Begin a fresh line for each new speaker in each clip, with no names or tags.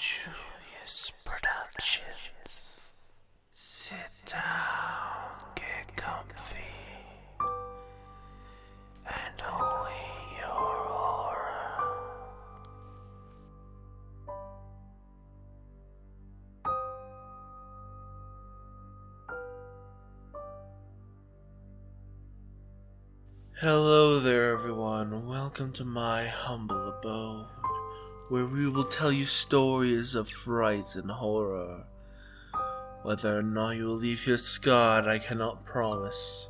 Julius Productions. Sit down, get comfy, and await your horror. Hello there, everyone. Welcome to my humble abode, where we will tell you stories of fright and horror. Whether or not you will leave here scarred, I cannot promise.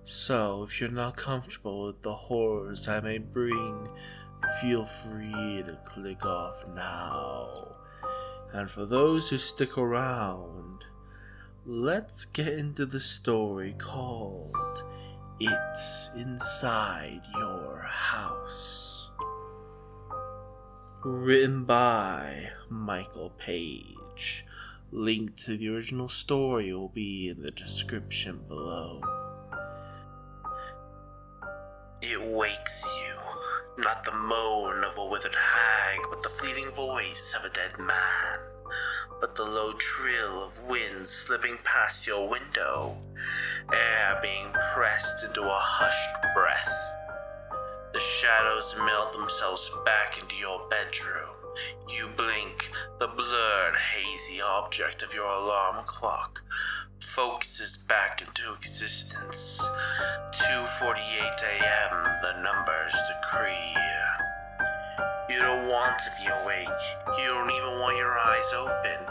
So, if you're not comfortable with the horrors I may bring, feel free to click off now. And for those who stick around, let's get into the story called It's Inside Your House. Written by Michael Page. Link to the original story will be in the description below. It wakes you, not the moan of a withered hag, but the fleeting voice of a dead man, but the low trill of wind slipping past your window, air being pressed into a hushed breath. The shadows melt themselves back into your bedroom. You blink, the blurred, hazy object of your alarm clock focuses back into existence. 2:48 a.m., the numbers decree. You don't want to be awake. You don't even want your eyes open.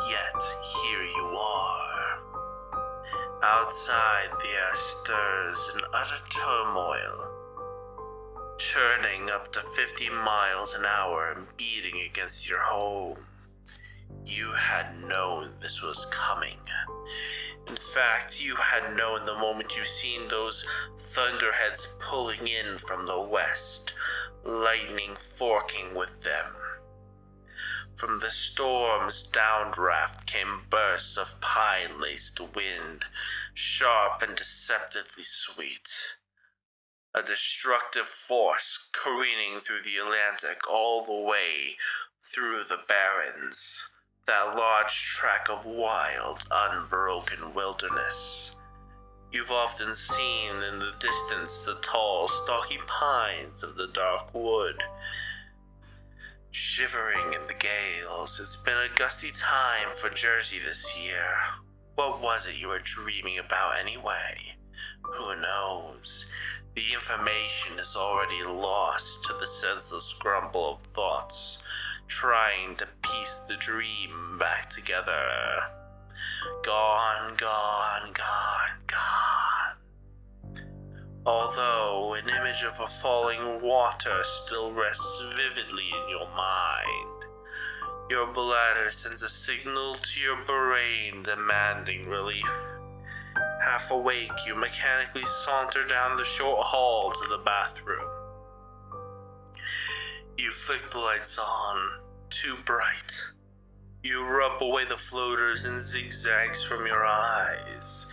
Yet, here you are. Outside, the air stirs in utter turmoil, churning up to 50 miles an hour and beating against your home. You had known this was coming. In fact, you had known the moment you seen those thunderheads pulling in from the west, lightning forking with them. From the storm's downdraft came bursts of pine-laced wind, sharp and deceptively sweet. A destructive force careening through the Atlantic all the way through the Barrens, that large tract of wild, unbroken wilderness. You've often seen in the distance the tall, stocky pines of the dark wood, shivering in the gales. It's been a gusty time for Jersey this year. What was it you were dreaming about anyway? Who knows? The information is already lost to the senseless grumble of thoughts, trying to piece the dream back together. Gone, gone, gone, gone. Although an image of a falling water still rests vividly in your mind, your bladder sends a signal to your brain demanding relief. Half awake, you mechanically saunter down the short hall to the bathroom. You flick the lights on, too bright. You rub away the floaters and zigzags from your eyes.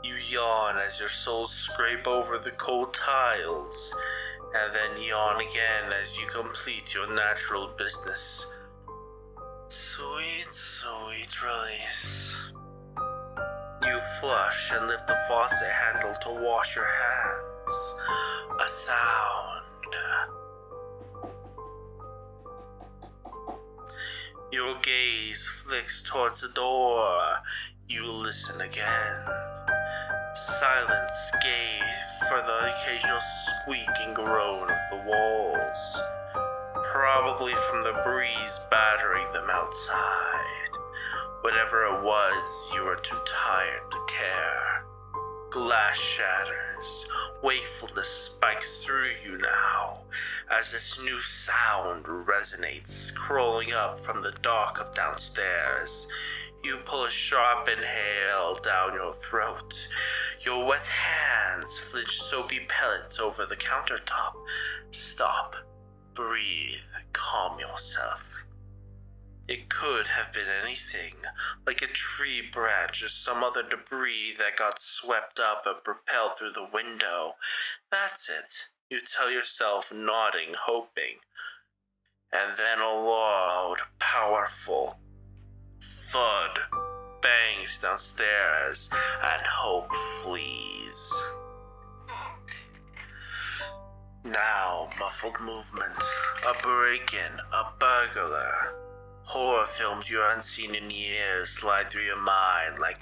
You yawn as your soles scrape over the cold tiles, and then yawn again as you complete your natural business. Sweet, sweet release. You flush and lift the faucet handle to wash your hands. A sound. Your gaze flicks towards the door. You listen again. Silence gave for the occasional squeak and groan of the walls, probably from the breeze battering them outside. Whatever it was, you were too tired to care. Glass shatters. Wakefulness spikes through you now, as this new sound resonates, crawling up from the dark of downstairs. You pull a sharp inhale down your throat. Your wet hands flinch soapy pellets over the countertop. Stop. Breathe. Calm yourself. It could have been anything, like a tree branch or some other debris that got swept up and propelled through the window. That's it, you tell yourself, nodding, hoping. And then a loud, powerful powerful. Thud bangs downstairs, and hope flees. Now, muffled movement, a break-in, a burglar. Horror films you haven't seen in years slide through your mind like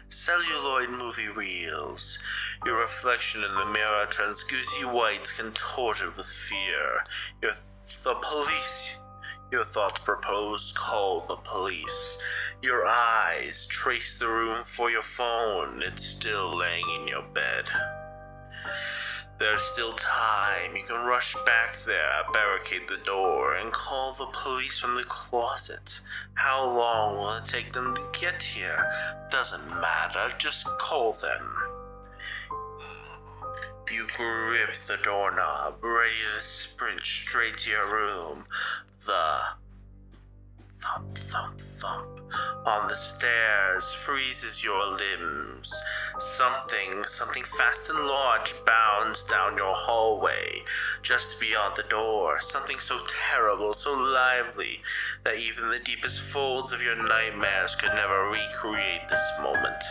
celluloid movie reels. Your reflection in the mirror turns goosey white, contorted with fear. The police. Your thoughts propose, call the police. Your eyes trace the room for your phone. It's still laying in your bed. There's still time. You can rush back there, barricade the door, and call the police from the closet. How long will it take them to get here? Doesn't matter, just call them. You grip the doorknob, ready to sprint straight to your room. The thump, thump, thump on the stairs freezes your limbs. Something fast and large bounds down your hallway, just beyond the door. Something so terrible, so lively, that even the deepest folds of your nightmares could never recreate this moment.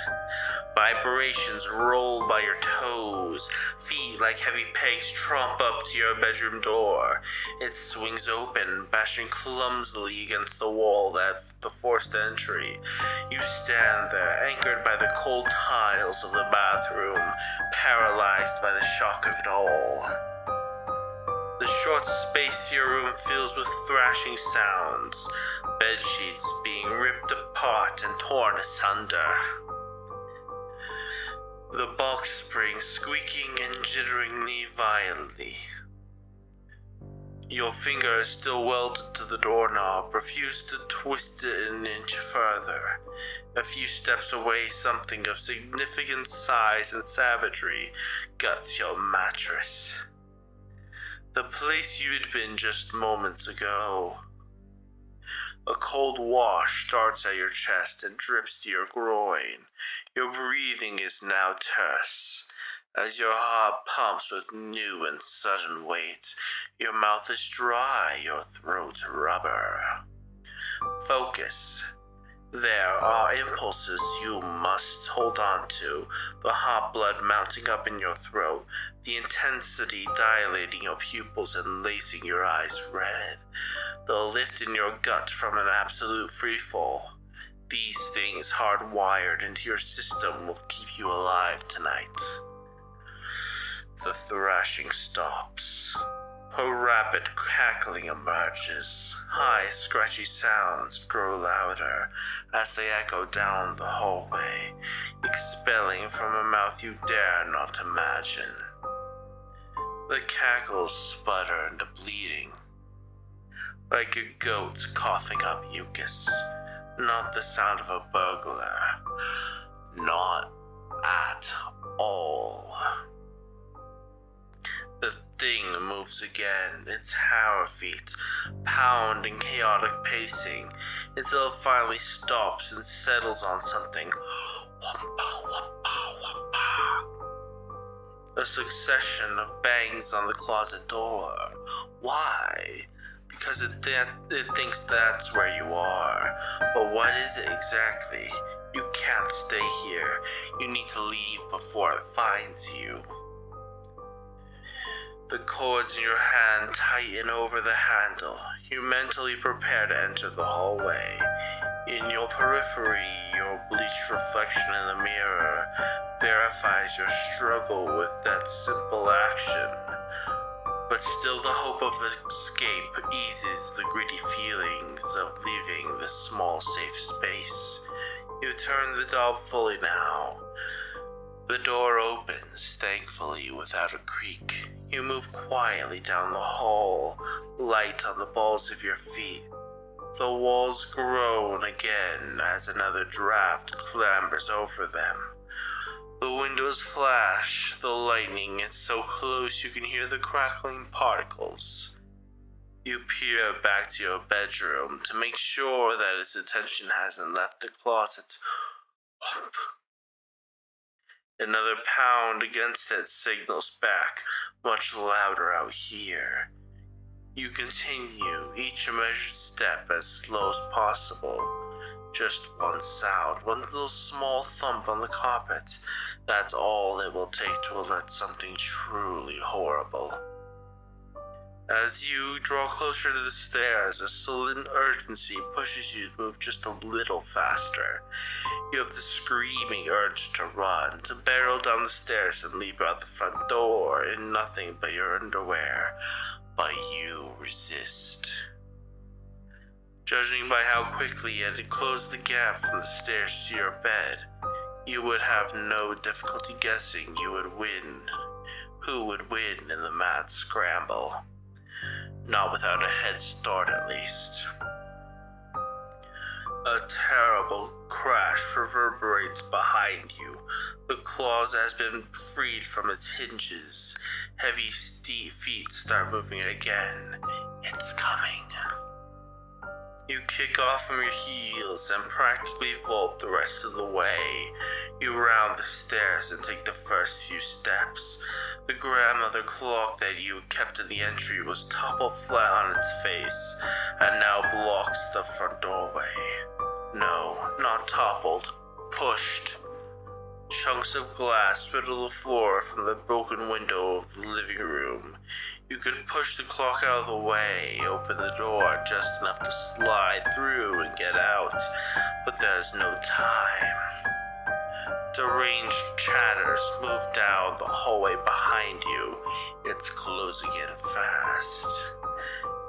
Vibrations roll by your toes. Feet like heavy pegs tromp up to your bedroom door. It swings open, bashing clumsily against the wall at the forced entry. You stand there, anchored by the cold tiles of the bathroom, paralyzed by the shock of it all. The short space to your room fills with thrashing sounds, bedsheets being ripped apart and torn asunder. The box spring squeaking and jitteringly violently. Your finger is still welded to the doorknob, refuse to twist it an inch further. A few steps away, something of significant size and savagery guts your mattress. The place you had been just moments ago. A cold wash starts at your chest and drips to your groin. Your breathing is now terse, as your heart pumps with new and sudden weight. Your mouth is dry, your throat rubber. Focus. There are impulses you must hold on to, the hot blood mounting up in your throat, the intensity dilating your pupils and lacing your eyes red, the lift in your gut from an absolute freefall. These things hardwired into your system will keep you alive tonight. The thrashing stops. A rapid cackling emerges. High, scratchy sounds grow louder as they echo down the hallway, expelling from a mouth you dare not imagine. The cackles sputter into bleeding, like a goat coughing up mucus. Not the sound of a burglar. Not at all. The thing moves again, its hammer feet pound in chaotic pacing, until it finally stops and settles on something. Whampa, whampa, whampa. A succession of bangs on the closet door. Why? Because it thinks that's where you are. But what is it exactly? You can't stay here. You need to leave before it finds you. The cords in your hand tighten over the handle. You mentally prepare to enter the hallway. In your periphery, your bleached reflection in the mirror verifies your struggle with that simple action. But still the hope of escape eases the gritty feelings of leaving this small safe space. You turn the knob fully now. The door opens, thankfully without a creak. You move quietly down the hall, light on the balls of your feet. The walls groan again as another draft clambers over them. The windows flash, the lightning is so close you can hear the crackling particles. You peer back to your bedroom to make sure that its attention hasn't left the closet. Whomp. Another pound against it signals back, much louder out here. You continue each measured step as slow as possible. Just one sound, one little small thump on the carpet. That's all it will take to alert something truly horrible. As you draw closer to the stairs, a sudden urgency pushes you to move just a little faster. You have the screaming urge to run, to barrel down the stairs and leap out the front door in nothing but your underwear. But you resist. Judging by how quickly you had to close the gap from the stairs to your bed, you would have no difficulty guessing you would win. Who would win in the mad scramble? Not without a head start, at least. A terrible crash reverberates behind you. The closet has been freed from its hinges. Heavy feet start moving again. It's coming. You kick off from your heels and practically vault the rest of the way. You round the stairs and take the first few steps. The grandmother clock that you had kept in the entry was toppled flat on its face and now blocks the front doorway. No, not toppled, pushed. Chunks of glass riddle the floor from the broken window of the living room. You could push the clock out of the way, open the door just enough to slide through and get out, but there's no time. Deranged chatters move down the hallway behind you. It's closing in fast.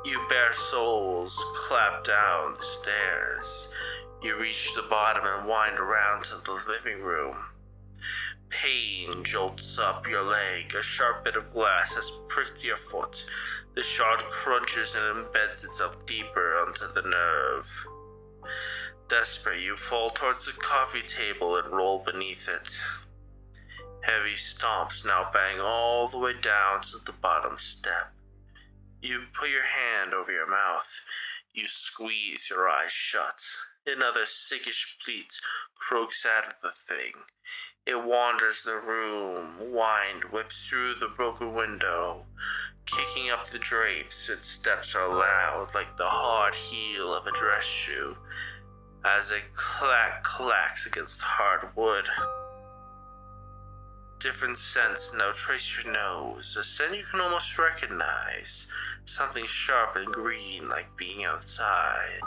You bare souls clap down the stairs. You reach the bottom and wind around to the living room. Pain jolts up your leg. A sharp bit of glass has pricked your foot. The shard crunches and embeds itself deeper onto the nerve. Desperate, you fall towards the coffee table and roll beneath it. Heavy stomps now bang all the way down to the bottom step. You put your hand over your mouth. You squeeze your eyes shut. Another sickish bleat croaks out of the thing. It wanders the room, wind whips through the broken window. Kicking up the drapes, its steps are loud like the hard heel of a dress shoe as it clacks against hard wood. Different scents now trace your nose, a scent you can almost recognize. Something sharp and green like being outside.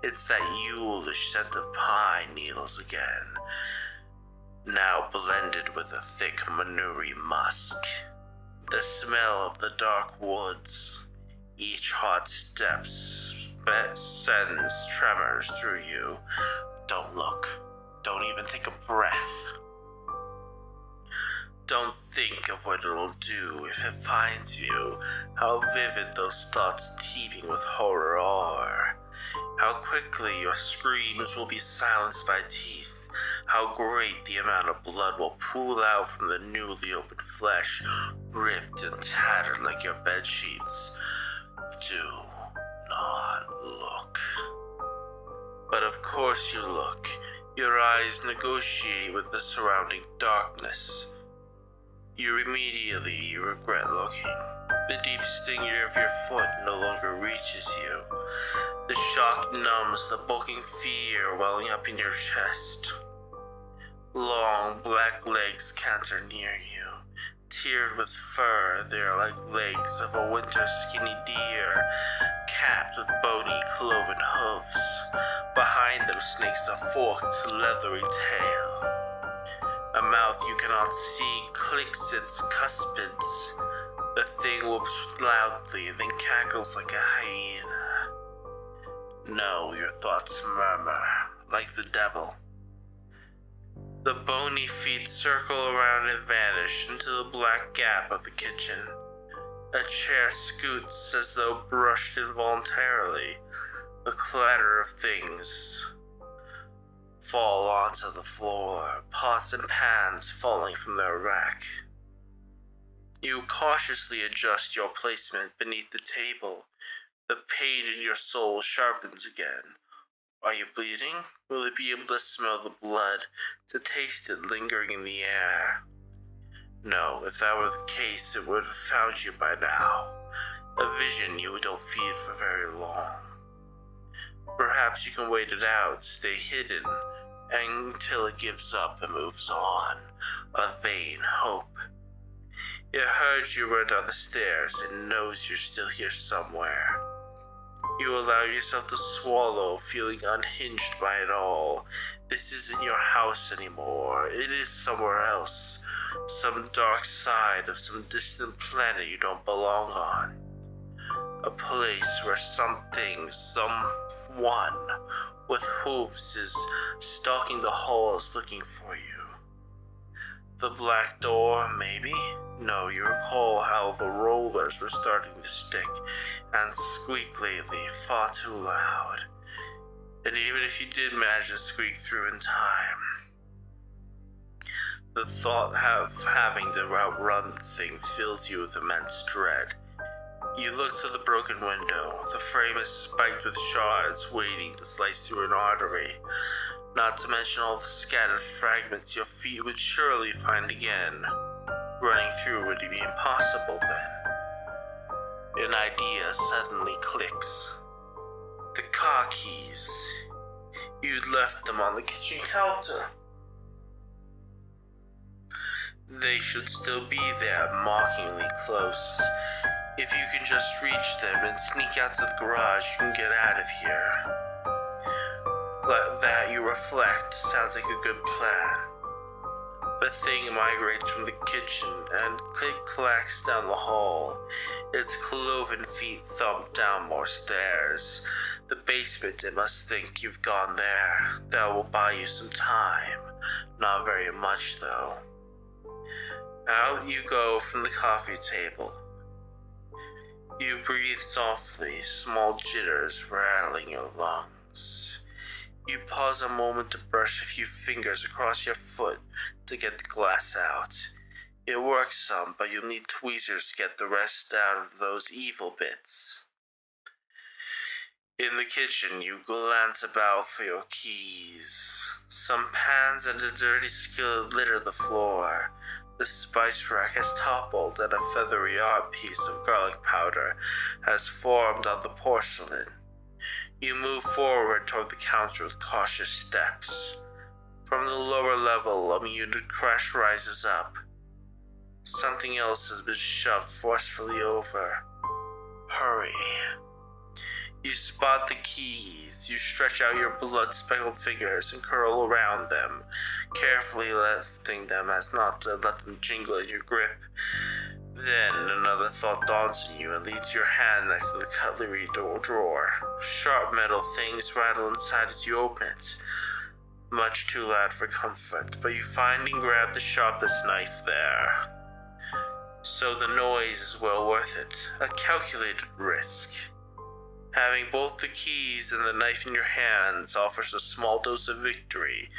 It's that Yuleish scent of pine needles again, now blended with a thick manure musk. The smell of the dark woods. Each hot step sends tremors through you. Don't look. Don't even take a breath. Don't think of what it'll do if it finds you, how vivid those thoughts teeming with horror are, how quickly your screams will be silenced by teeth, how great the amount of blood will pool out from the newly opened flesh, ripped and tattered like your bedsheets. Do not look. But of course you look. Your eyes negotiate with the surrounding darkness. You immediately regret looking. The deep stinger of your foot no longer reaches you. The shock numbs the bulking fear welling up in your chest. Long black legs canter near you. Tiered with fur, they are like legs of a winter skinny deer, capped with bony cloven hooves. Behind them snakes a forked, leathery tail. A mouth you cannot see clicks its cuspids. The thing whoops loudly, then cackles like a hyena. No, your thoughts murmur, like the devil. The bony feet circle around and vanish into the black gap of the kitchen. A chair scoots as though brushed involuntarily. A clatter of things fall onto the floor, pots and pans falling from their rack. You cautiously adjust your placement beneath the table. The pain in your soul sharpens again. Are you bleeding? Will you be able to smell the blood, to taste it lingering in the air? No, if that were the case, it would have found you by now. a vision you don't feed for very long. Perhaps you can wait it out, stay hidden, until it gives up and moves on, a vain hope. It heard you run down the stairs and knows you're still here somewhere. You allow yourself to swallow, feeling unhinged by it all. This isn't your house anymore. It is somewhere else. Some dark side of some distant planet you don't belong on. A place where something, someone with hooves is stalking the halls looking for you. The black door, maybe? No, you recall how the rollers were starting to stick and squeak lately, far too loud. And even if you did manage to squeak through in time, the thought of having to outrun the thing fills you with immense dread. You look to the broken window. The frame is spiked with shards waiting to slice through an artery. Not to mention all the scattered fragments your feet would surely find again. Running through would be impossible then. An idea suddenly clicks. The car keys. You'd left them on the kitchen counter. They should still be there, mockingly close. If you can just reach them and sneak out to the garage, you can get out of here. Let that, you reflect, sounds like a good plan. The thing migrates from the kitchen and click-clacks down the hall. Its cloven feet thump down more stairs. The basement, it must think you've gone there. That will buy you some time. Not very much, though. Out you go from the coffee table. You breathe softly, small jitters rattling your lungs. You pause a moment to brush a few fingers across your foot to get the glass out. It works some, but you'll need tweezers to get the rest out of those evil bits. In the kitchen, you glance about for your keys. Some pans and a dirty skillet litter the floor. The spice rack has toppled and a feathery art piece of garlic powder has formed on the porcelain. You move forward toward the counter with cautious steps. From the lower level, a muted crash rises up. Something else has been shoved forcefully over. Hurry. You spot the keys. You stretch out your blood-speckled fingers and curl around them, carefully lifting them as not to let them jingle in your grip. Then another thought dawns on you and leads your hand next to the cutlery drawer. Sharp metal things rattle inside as you open it. Much too loud for comfort, but you find and grab the sharpest knife there. So the noise is well worth it. A calculated risk. Having both the keys and the knife in your hands offers a small dose of victory,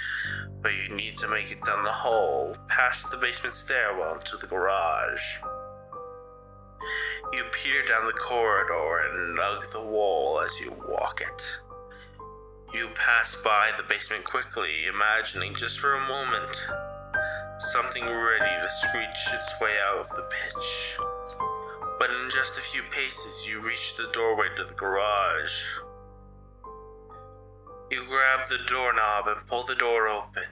but you need to make it down the hall, past the basement stairwell into the garage. You peer down the corridor and hug the wall as you walk it. You pass by the basement quickly, imagining just for a moment something ready to screech its way out of the pitch. But in just a few paces, you reach the doorway to the garage. You grab the doorknob and pull the door open.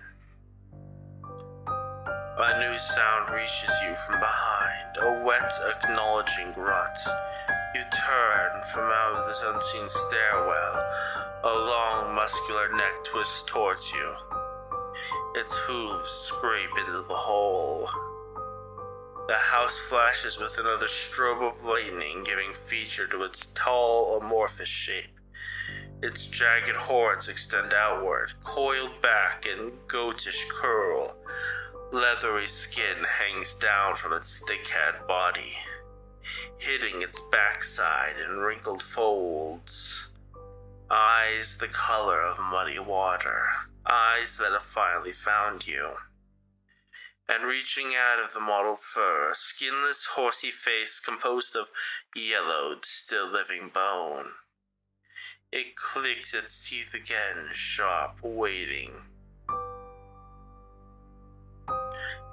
A new sound reaches you from behind, a wet, acknowledging grunt. You turn from out of this unseen stairwell. A long, muscular neck twists towards you. Its hooves scrape into the hole. The house flashes with another strobe of lightning, giving feature to its tall, amorphous shape. Its jagged horns extend outward, coiled back in goatish curl. Leathery skin hangs down from its thick-head body, hitting its backside in wrinkled folds. Eyes the color of muddy water, eyes that have finally found you. And reaching out of the mottled fur, a skinless, horsey face composed of yellowed, still-living bone. It clicks its teeth again, sharp, waiting.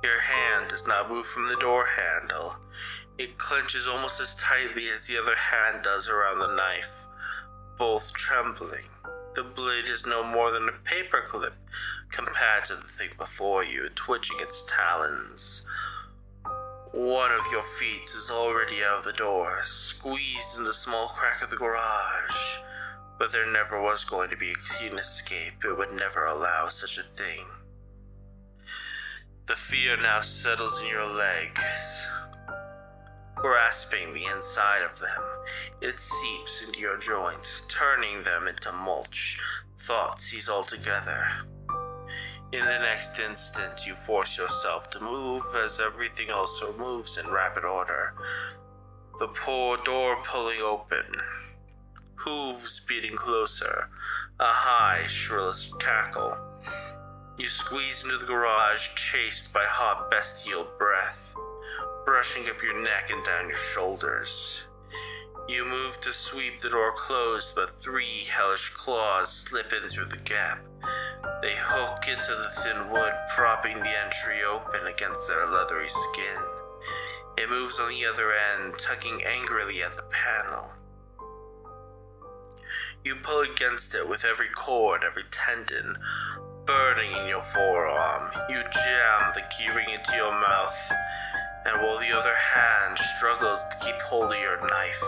Your hand does not move from the door handle. It clenches almost as tightly as the other hand does around the knife, both trembling. The blade is no more than a paperclip compared to the thing before you, twitching its talons. One of your feet is already out of the door, squeezed in the small crack of the garage. But there never was going to be a clean escape. It would never allow such a thing. The fear now settles in your legs, grasping the inside of them. It seeps into your joints, turning them into mulch. Thought cease altogether. In the next instant, you force yourself to move as everything also moves in rapid order. The poor door pulling open, hooves beating closer, a high, shrill cackle. You squeeze into the garage, chased by hot bestial breath, brushing up your neck and down your shoulders. You move to sweep the door closed, but three hellish claws slip in through the gap. They hook into the thin wood, propping the entry open against their leathery skin. It moves on the other end, tugging angrily at the panel. You pull against it with every cord, every tendon, burning in your forearm. You jam the keyring into your mouth, and while the other hand struggles to keep hold of your knife,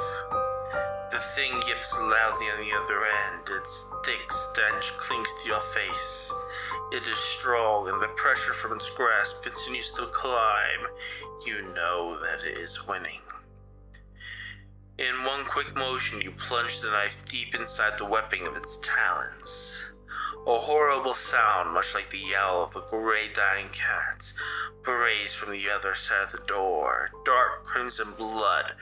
the thing yips loudly on the other end. Its thick stench clings to your face. It is strong, and the pressure from its grasp continues to climb. You know that it is winning. In one quick motion, you plunge the knife deep inside the webbing of its talons. A horrible sound, much like the yowl of a gray dying cat, brays from the other side of the door. Dark crimson blood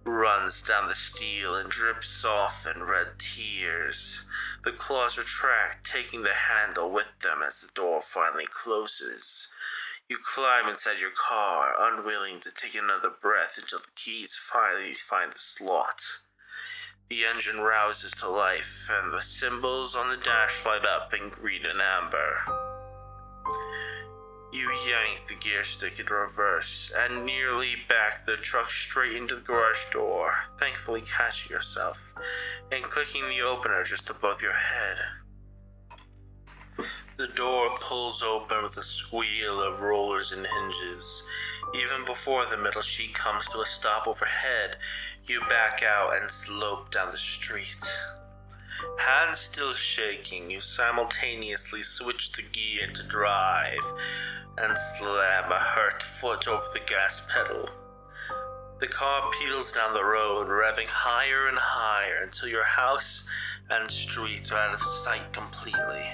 runs down the steel and drips off in red tears. The claws retract, taking the handle with them as the door finally closes. You climb inside your car, unwilling to take another breath until the keys finally find the slot. The engine rouses to life, and the symbols on the dash light up in green and amber. You yank the gear stick into reverse and nearly back the truck straight into the garage door, thankfully catching yourself and clicking the opener just above your head. The door pulls open with a squeal of rollers and hinges. Even before the metal sheet comes to a stop overhead, you back out and slope down the street. Hands still shaking, you simultaneously switch the gear to drive and slam a hurt foot over the gas pedal. The car peels down the road, revving higher and higher until your house and street are out of sight completely.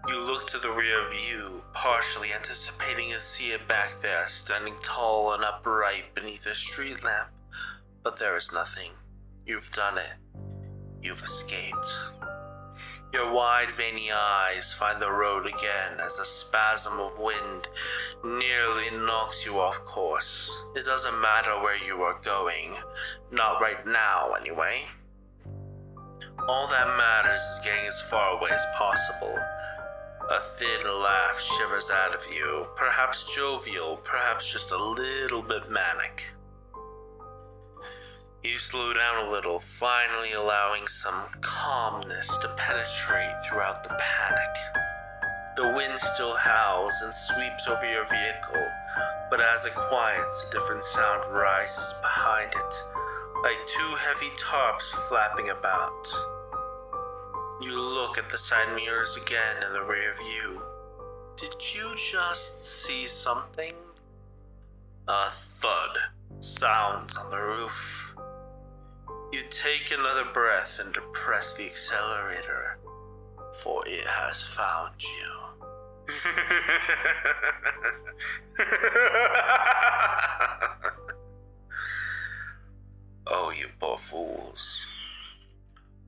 You look to the rear view, partially anticipating to see it back there, standing tall and upright beneath a street lamp. But there is nothing. You've done it. You've escaped. Your wide, veiny eyes find the road again as a spasm of wind nearly knocks you off course. It doesn't matter where you are going. Not right now, anyway. All that matters is getting as far away as possible. A thin laugh shivers out of you, perhaps jovial, perhaps just a little bit manic. You slow down a little, finally allowing some calmness to penetrate throughout the panic. The wind still howls and sweeps over your vehicle, but as it quiets, a different sound rises behind it, like two heavy tarps flapping about. You look at the side mirrors again in the rear view. Did you just see something? A thud sounds on the roof. You take another breath and depress the accelerator, for it has found you. Oh, you poor fools.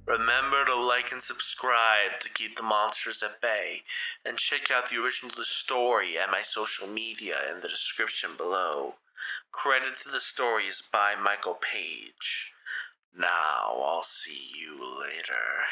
Remember to like and subscribe to keep the monsters at bay, and check out the original story at my social media in the description below. Credit to the story is by Michael Page. Now I'll see you later.